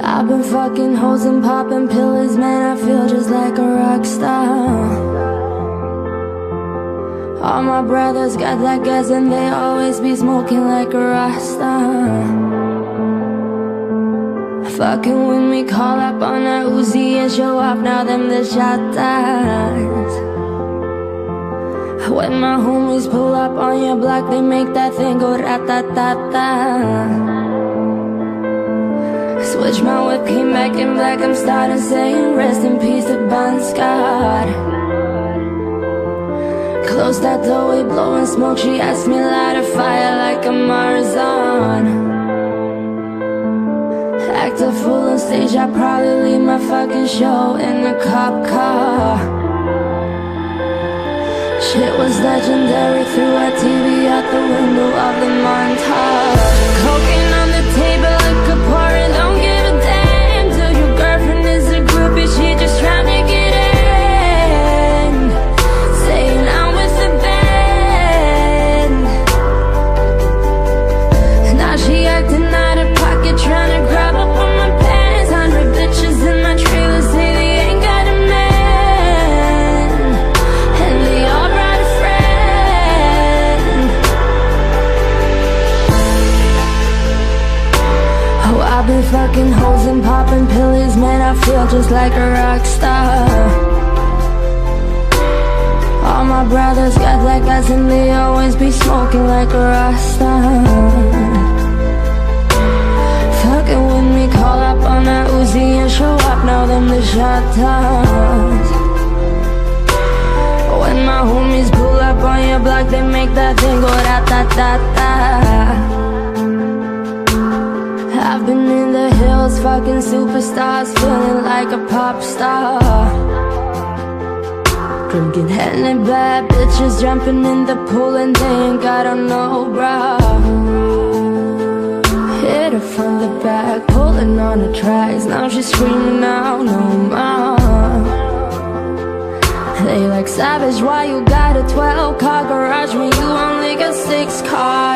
I've been fucking hoes and popping pills, man, I feel just like a rock star. All my brothers got that gas and they always be smoking like a Rockstar. Fucking when we call up on that Uzi and show up, now them the shot dies. When my homies pull up on your block, they make that thing go rat-tat-tat-tat. Switch my whip, came back in black, I'm starting saying rest in peace to Bon Scott. Close that door, we blowing smoke, she asked me light a fire like a Marzon. Act a fool on stage, I probably leave my fucking show in a cop car. Shit was legendary, threw our TV out the window of the montage. Cocaine on the table, liquor pouring, don't give a damn. Till your girlfriend is a groupie, she just trying to get in. Saying I'm with the band. Now she acting out of pocket, trying to grab up on my pants. 100 bitches in my trailer say they ain't got a man, and they all brought a friend. Oh, I've been fucking hoes and popping pills, man, I feel just like a rock star. All my brothers got that gas and they always be smoking like a Rockstar. Fucking when we call up on that Uzi and show up, now them the shot toss. When my homies pull up on your block, they make that thing go rat-tat-tat-tat. I've been in the hills, fucking superstars, feeling like a pop star. Drinking Henny, bad bitches jumping in the pool and they ain't got on no bra. Hit her from the back, pulling on the tracks, now she's screaming out no more. They like savage, why you got a 12-car garage when you only got 6 cars?